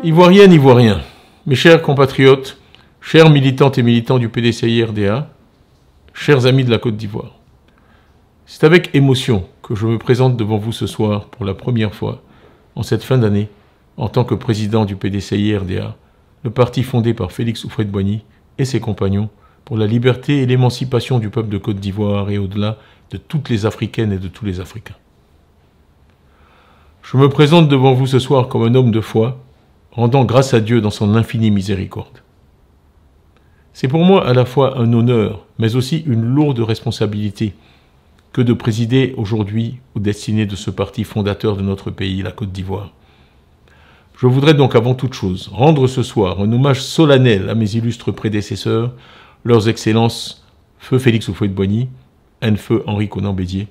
Ivoiriennes, Ivoiriens, mes chers compatriotes, chers militantes et militants du PDCI-RDA, chers amis de la Côte d'Ivoire, c'est avec émotion que je me présente devant vous ce soir pour la première fois, en cette fin d'année, en tant que président du PDCI-RDA, le parti fondé par Félix Houphouët-Boigny et ses compagnons pour la liberté et l'émancipation du peuple de Côte d'Ivoire et au-delà de toutes les Africaines et de tous les Africains. Je me présente devant vous ce soir comme un homme de foi, rendant grâce à Dieu dans son infinie miséricorde. C'est pour moi à la fois un honneur, mais aussi une lourde responsabilité que de présider aujourd'hui aux destinées de ce parti fondateur de notre pays, la Côte d'Ivoire. Je voudrais donc avant toute chose rendre ce soir un hommage solennel à mes illustres prédécesseurs, leurs excellences Feu Félix Houphouët-Boigny, Feu Henri Konan Bédié,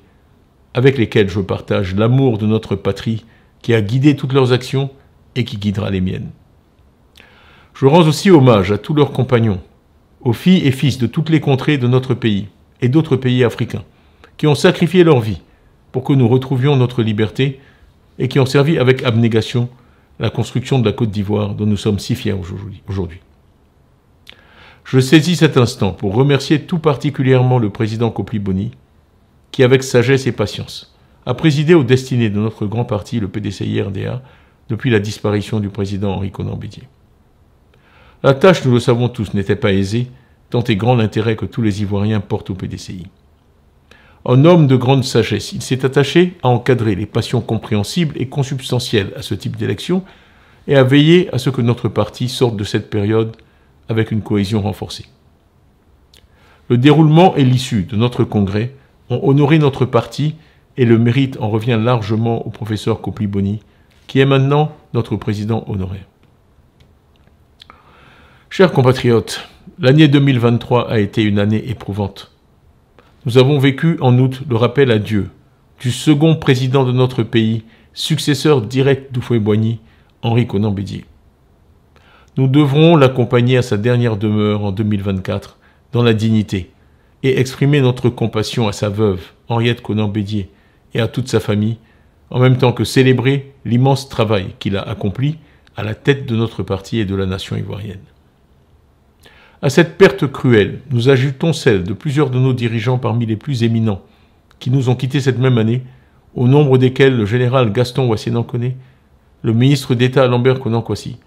avec lesquels je partage l'amour de notre patrie qui a guidé toutes leurs actions et qui guidera les miennes. Je rends aussi hommage à tous leurs compagnons, aux filles et fils de toutes les contrées de notre pays et d'autres pays africains, qui ont sacrifié leur vie pour que nous retrouvions notre liberté et qui ont servi avec abnégation la construction de la Côte d'Ivoire dont nous sommes si fiers aujourd'hui. Je saisis cet instant pour remercier tout particulièrement le président Kopli-Boni, qui avec sagesse et patience a présidé aux destinées de notre grand parti, le PDCI-RDA, depuis la disparition du président Henri Konan Bédié. La tâche, nous le savons tous, n'était pas aisée, tant est grand l'intérêt que tous les Ivoiriens portent au PDCI. Un homme de grande sagesse, il s'est attaché à encadrer les passions compréhensibles et consubstantielles à ce type d'élection et à veiller à ce que notre parti sorte de cette période avec une cohésion renforcée. Le déroulement et l'issue de notre congrès ont honoré notre parti et le mérite en revient largement au professeur Kopli-Boni, qui est maintenant notre président honoraire. Chers compatriotes, l'année 2023 a été une année éprouvante. Nous avons vécu en août le rappel à Dieu du second président de notre pays, successeur direct d'Houphouët-Boigny, Henri Konan Bédié. Nous devrons l'accompagner à sa dernière demeure en 2024 dans la dignité et exprimer notre compassion à sa veuve, Henriette Konan Bédié, et à toute sa famille, en même temps que célébrer l'immense travail qu'il a accompli à la tête de notre parti et de la nation ivoirienne. À cette perte cruelle, nous ajoutons celle de plusieurs de nos dirigeants parmi les plus éminents, qui nous ont quittés cette même année, au nombre desquels le général Gaston Ouassié-Nankoné, le ministre d'État Lambert Konan Kwasi,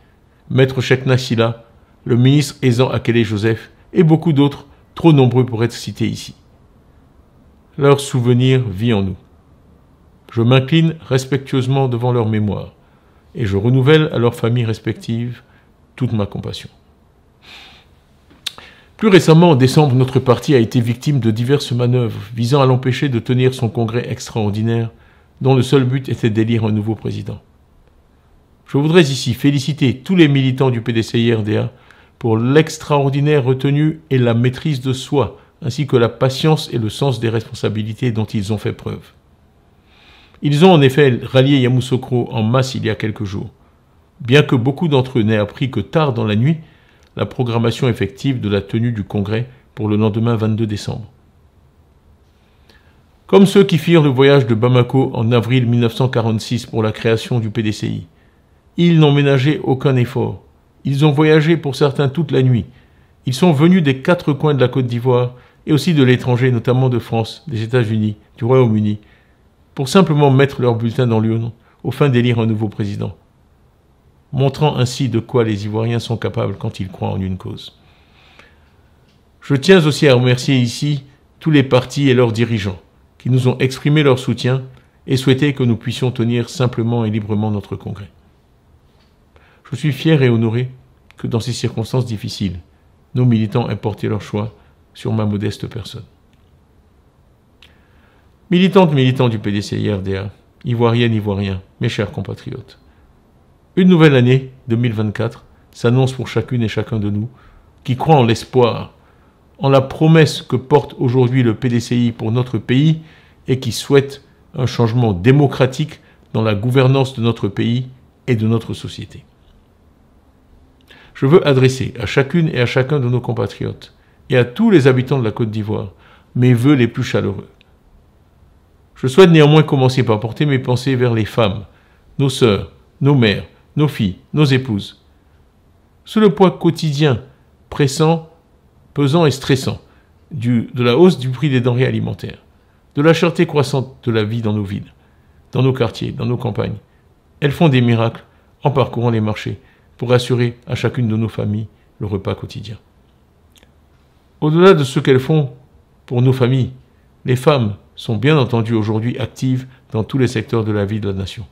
Maître Chekna Sylla, le ministre Ezan Akele Joseph et beaucoup d'autres, trop nombreux pour être cités ici. Leur souvenir vit en nous. Je m'incline respectueusement devant leur mémoire et je renouvelle à leurs familles respectives toute ma compassion. Plus récemment, en décembre, notre parti a été victime de diverses manœuvres visant à l'empêcher de tenir son congrès extraordinaire dont le seul but était d'élire un nouveau président. Je voudrais ici féliciter tous les militants du PDCI-RDA pour l'extraordinaire retenue et la maîtrise de soi, ainsi que la patience et le sens des responsabilités dont ils ont fait preuve. Ils ont en effet rallié Yamoussoukro en masse il y a quelques jours, bien que beaucoup d'entre eux n'aient appris que tard dans la nuit la programmation effective de la tenue du congrès pour le lendemain 22 décembre. Comme ceux qui firent le voyage de Bamako en avril 1946 pour la création du PDCI, ils n'ont ménagé aucun effort. Ils ont voyagé pour certains toute la nuit. Ils sont venus des 4 coins de la Côte d'Ivoire et aussi de l'étranger, notamment de France, des États-Unis, du Royaume-Uni, pour simplement mettre leur bulletin dans l'urne au fin d'élire un nouveau président, montrant ainsi de quoi les Ivoiriens sont capables quand ils croient en une cause. Je tiens aussi à remercier ici tous les partis et leurs dirigeants qui nous ont exprimé leur soutien et souhaité que nous puissions tenir simplement et librement notre congrès. Je suis fier et honoré que dans ces circonstances difficiles, nos militants aient porté leur choix sur ma modeste personne. Militantes, militants du PDCI-RDA, Ivoiriennes, Ivoiriens, mes chers compatriotes, une nouvelle année 2024 s'annonce pour chacune et chacun de nous qui croient en l'espoir, en la promesse que porte aujourd'hui le PDCI pour notre pays et qui souhaite un changement démocratique dans la gouvernance de notre pays et de notre société. Je veux adresser à chacune et à chacun de nos compatriotes et à tous les habitants de la Côte d'Ivoire mes vœux les plus chaleureux. Je souhaite néanmoins commencer par porter mes pensées vers les femmes, nos sœurs, nos mères, nos filles, nos épouses. Sous le poids quotidien, pressant, pesant et stressant, de la hausse du prix des denrées alimentaires, de la cherté croissante de la vie dans nos villes, dans nos quartiers, dans nos campagnes, elles font des miracles en parcourant les marchés pour assurer à chacune de nos familles le repas quotidien. Au-delà de ce qu'elles font pour nos familles, les femmes sont bien entendu aujourd'hui actives dans tous les secteurs de la vie de la nation.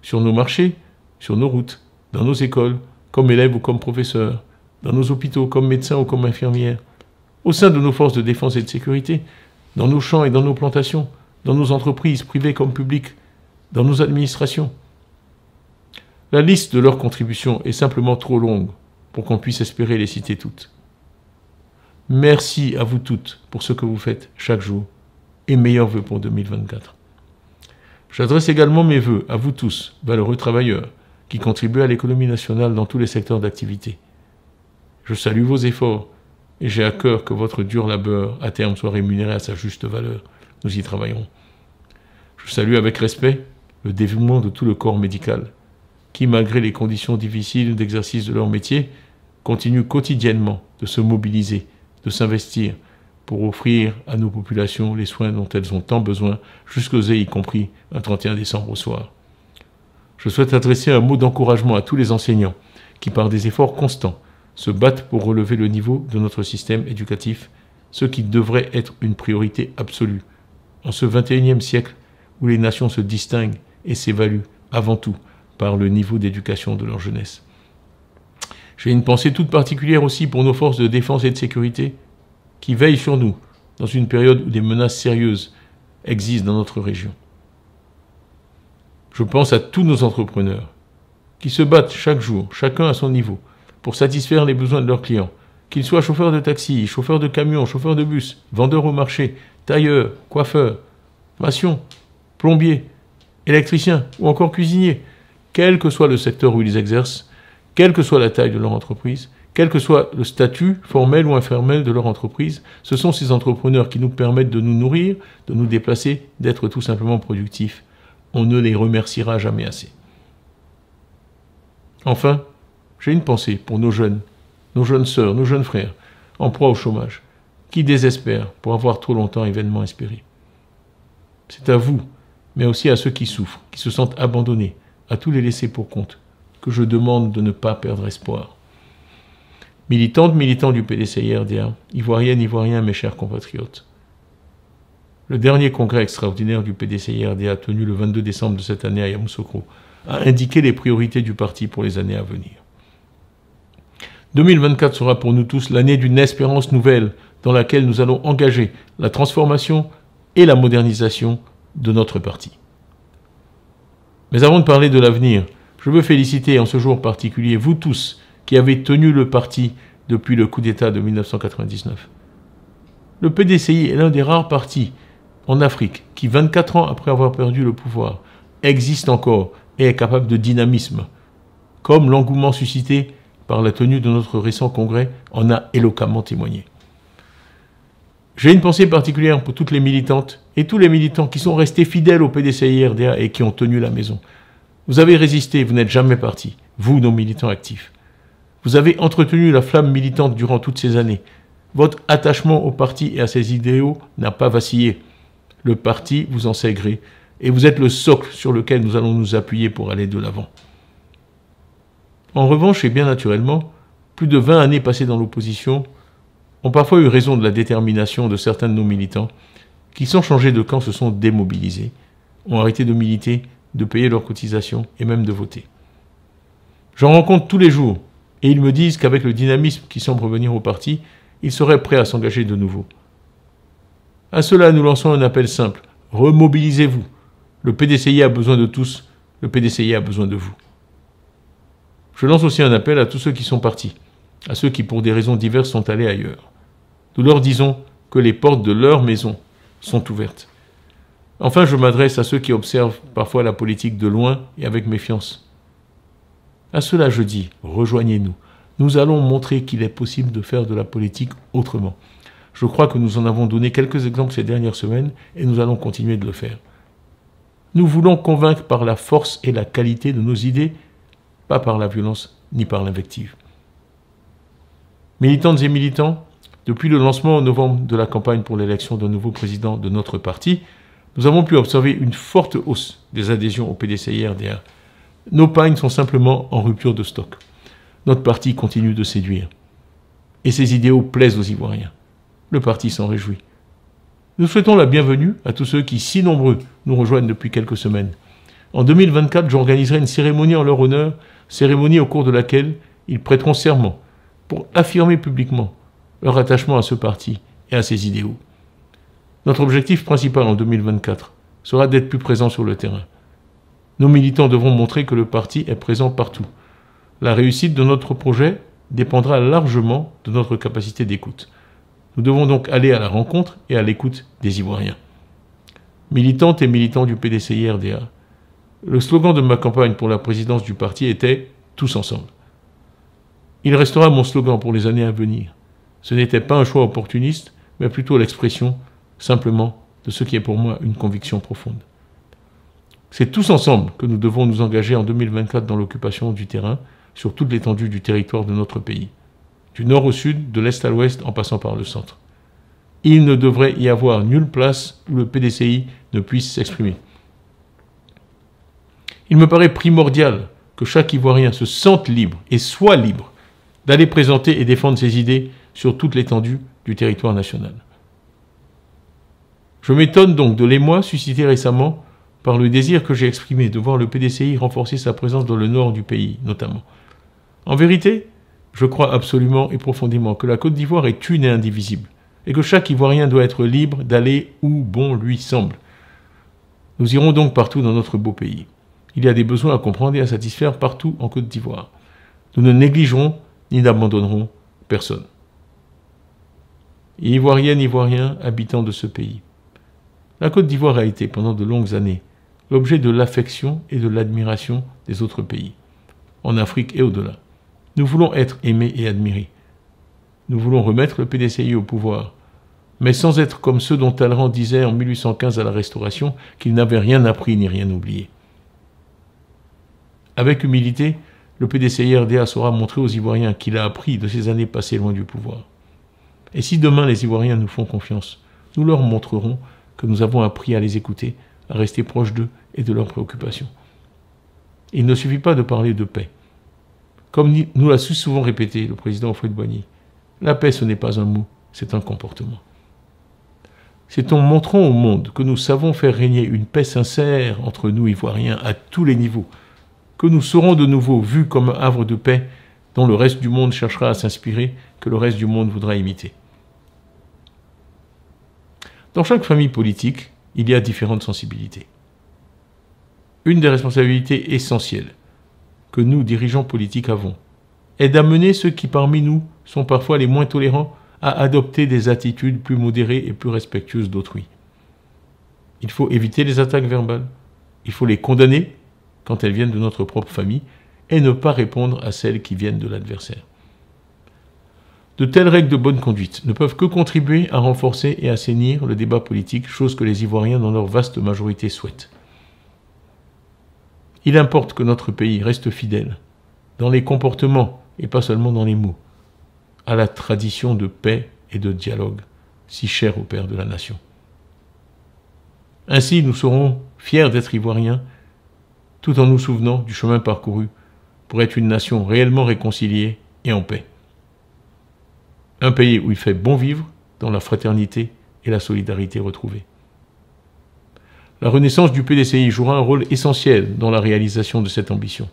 Sur nos marchés, sur nos routes, dans nos écoles, comme élèves ou comme professeurs, dans nos hôpitaux, comme médecins ou comme infirmières, au sein de nos forces de défense et de sécurité, dans nos champs et dans nos plantations, dans nos entreprises, privées comme publiques, dans nos administrations. La liste de leurs contributions est simplement trop longue pour qu'on puisse espérer les citer toutes. Merci à vous toutes pour ce que vous faites chaque jour et meilleurs vœux pour 2024. J'adresse également mes vœux à vous tous, valeureux travailleurs, qui contribuent à l'économie nationale dans tous les secteurs d'activité. Je salue vos efforts et j'ai à cœur que votre dur labeur à terme soit rémunéré à sa juste valeur. Nous y travaillerons. Je salue avec respect le dévouement de tout le corps médical, qui, malgré les conditions difficiles d'exercice de leur métier, continue quotidiennement de se mobiliser, de s'investir pour offrir à nos populations les soins dont elles ont tant besoin, jusqu'aux y compris un 31 décembre au soir. Je souhaite adresser un mot d'encouragement à tous les enseignants qui, par des efforts constants, se battent pour relever le niveau de notre système éducatif, ce qui devrait être une priorité absolue, en ce 21e siècle où les nations se distinguent et s'évaluent avant tout par le niveau d'éducation de leur jeunesse. J'ai une pensée toute particulière aussi pour nos forces de défense et de sécurité qui veillent sur nous dans une période où des menaces sérieuses existent dans notre région. Je pense à tous nos entrepreneurs qui se battent chaque jour, chacun à son niveau, pour satisfaire les besoins de leurs clients, qu'ils soient chauffeurs de taxi, chauffeurs de camions, chauffeurs de bus, vendeurs au marché, tailleurs, coiffeurs, maçons, plombiers, électriciens ou encore cuisiniers, quel que soit le secteur où ils exercent, quelle que soit la taille de leur entreprise, quel que soit le statut formel ou informel de leur entreprise, ce sont ces entrepreneurs qui nous permettent de nous nourrir, de nous déplacer, d'être tout simplement productifs. On ne les remerciera jamais assez. Enfin, j'ai une pensée pour nos jeunes sœurs, nos jeunes frères, en proie au chômage, qui désespèrent pour avoir trop longtemps vainement espéré. C'est à vous, mais aussi à ceux qui souffrent, qui se sentent abandonnés, à tous les laissés pour compte, que je demande de ne pas perdre espoir. Militantes, militants du PDCI-RDA, Ivoiriennes, Ivoiriens, mes chers compatriotes, le dernier congrès extraordinaire du PDCI-RDA tenu le 22 décembre de cette année à Yamoussoukro a indiqué les priorités du parti pour les années à venir. 2024 sera pour nous tous l'année d'une espérance nouvelle dans laquelle nous allons engager la transformation et la modernisation de notre parti. Mais avant de parler de l'avenir, je veux féliciter en ce jour particulier vous tous qui avez tenu le parti depuis le coup d'État de 1999. Le PDCI est l'un des rares partis en Afrique qui, 24 ans après avoir perdu le pouvoir, existe encore et est capable de dynamisme, comme l'engouement suscité par la tenue de notre récent congrès en a éloquemment témoigné. J'ai une pensée particulière pour toutes les militantes et tous les militants qui sont restés fidèles au PDCI-RDA et qui ont tenu la maison. Vous avez résisté, vous n'êtes jamais partis, vous, nos militants actifs. Vous avez entretenu la flamme militante durant toutes ces années. Votre attachement au parti et à ses idéaux n'a pas vacillé. Le parti vous en sait gré et vous êtes le socle sur lequel nous allons nous appuyer pour aller de l'avant. En revanche, et bien naturellement, plus de 20 années passées dans l'opposition ont parfois eu raison de la détermination de certains de nos militants qui, sans changer de camp, se sont démobilisés, ont arrêté de militer, de payer leurs cotisations et même de voter. J'en rencontre tous les jours et ils me disent qu'avec le dynamisme qui semble revenir au parti, ils seraient prêts à s'engager de nouveau. À cela, nous lançons un appel simple. Remobilisez-vous. Le PDCI a besoin de tous. Le PDCI a besoin de vous. Je lance aussi un appel à tous ceux qui sont partis, à ceux qui, pour des raisons diverses, sont allés ailleurs. Nous leur disons que les portes de leur maison sont ouvertes. Enfin, je m'adresse à ceux qui observent parfois la politique de loin et avec méfiance. À cela, je dis, rejoignez-nous. Nous allons montrer qu'il est possible de faire de la politique autrement. Je crois que nous en avons donné quelques exemples ces dernières semaines et nous allons continuer de le faire. Nous voulons convaincre par la force et la qualité de nos idées pas par la violence ni par l'invective. Militantes et militants, depuis le lancement en novembre de la campagne pour l'élection d'un nouveau président de notre parti, nous avons pu observer une forte hausse des adhésions au PDCI-RDA. Nos pagnes sont simplement en rupture de stock. Notre parti continue de séduire. Et ses idéaux plaisent aux Ivoiriens. Le parti s'en réjouit. Nous souhaitons la bienvenue à tous ceux qui, si nombreux, nous rejoignent depuis quelques semaines. En 2024, j'organiserai une cérémonie en leur honneur, cérémonie au cours de laquelle ils prêteront serment pour affirmer publiquement leur attachement à ce parti et à ses idéaux. Notre objectif principal en 2024 sera d'être plus présent sur le terrain. Nos militants devront montrer que le parti est présent partout. La réussite de notre projet dépendra largement de notre capacité d'écoute. Nous devons donc aller à la rencontre et à l'écoute des Ivoiriens. Militantes et militants du PDCI-RDA, le slogan de ma campagne pour la présidence du parti était « Tous ensemble ». Il restera mon slogan pour les années à venir. Ce n'était pas un choix opportuniste, mais plutôt l'expression, simplement, de ce qui est pour moi une conviction profonde. C'est tous ensemble que nous devons nous engager en 2024 dans l'occupation du terrain, sur toute l'étendue du territoire de notre pays, du nord au sud, de l'est à l'ouest, en passant par le centre. Il ne devrait y avoir nulle place où le PDCI ne puisse s'exprimer. Il me paraît primordial que chaque Ivoirien se sente libre et soit libre d'aller présenter et défendre ses idées sur toute l'étendue du territoire national. Je m'étonne donc de l'émoi suscité récemment par le désir que j'ai exprimé de voir le PDCI renforcer sa présence dans le nord du pays, notamment. En vérité, je crois absolument et profondément que la Côte d'Ivoire est une et indivisible, et que chaque Ivoirien doit être libre d'aller où bon lui semble. Nous irons donc partout dans notre beau pays. Il y a des besoins à comprendre et à satisfaire partout en Côte d'Ivoire. Nous ne négligerons ni n'abandonnerons personne. Ivoiriennes, Ivoiriens, habitants de ce pays. La Côte d'Ivoire a été, pendant de longues années, l'objet de l'affection et de l'admiration des autres pays, en Afrique et au-delà. Nous voulons être aimés et admirés. Nous voulons remettre le PDCI au pouvoir, mais sans être comme ceux dont Talleyrand disait en 1815 à la Restauration qu'ils n'avaient rien appris ni rien oublié. Avec humilité, le PDCI-RDA saura montrer aux Ivoiriens qu'il a appris de ces années passées loin du pouvoir. Et si demain les Ivoiriens nous font confiance, nous leur montrerons que nous avons appris à les écouter, à rester proches d'eux et de leurs préoccupations. Il ne suffit pas de parler de paix. Comme nous l'a souvent répété le président Houphouët-Boigny, la paix ce n'est pas un mot, c'est un comportement. C'est en montrant au monde que nous savons faire régner une paix sincère entre nous Ivoiriens à tous les niveaux, que nous serons de nouveau vus comme un havre de paix dont le reste du monde cherchera à s'inspirer, que le reste du monde voudra imiter. Dans chaque famille politique, il y a différentes sensibilités. Une des responsabilités essentielles que nous, dirigeants politiques, avons est d'amener ceux qui parmi nous sont parfois les moins tolérants à adopter des attitudes plus modérées et plus respectueuses d'autrui. Il faut éviter les attaques verbales, il faut les condamner quand elles viennent de notre propre famille et ne pas répondre à celles qui viennent de l'adversaire. De telles règles de bonne conduite ne peuvent que contribuer à renforcer et assainir le débat politique, chose que les Ivoiriens dans leur vaste majorité souhaitent. Il importe que notre pays reste fidèle, dans les comportements et pas seulement dans les mots, à la tradition de paix et de dialogue si chère au Père de la Nation. Ainsi, nous serons fiers d'être Ivoiriens, tout en nous souvenant du chemin parcouru pour être une nation réellement réconciliée et en paix. Un pays où il fait bon vivre dans la fraternité et la solidarité retrouvée. La renaissance du PDCI jouera un rôle essentiel dans la réalisation de cette ambition.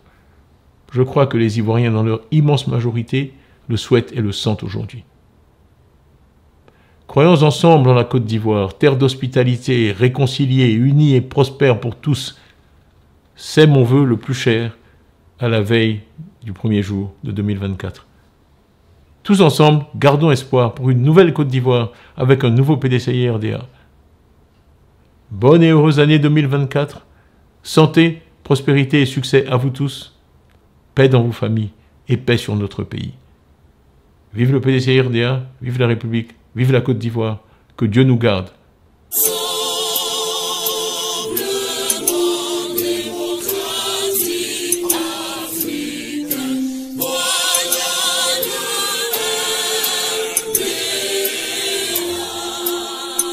Je crois que les Ivoiriens, dans leur immense majorité, le souhaitent et le sentent aujourd'hui. Croyons ensemble en la Côte d'Ivoire, terre d'hospitalité, réconciliée, unie et prospère pour tous. C'est mon vœu le plus cher à la veille du premier jour de 2024. Tous ensemble, gardons espoir pour une nouvelle Côte d'Ivoire avec un nouveau PDCI-RDA. Bonne et heureuse année 2024. Santé, prospérité et succès à vous tous. Paix dans vos familles et paix sur notre pays. Vive le PDCI-RDA, vive la République, vive la Côte d'Ivoire. Que Dieu nous garde.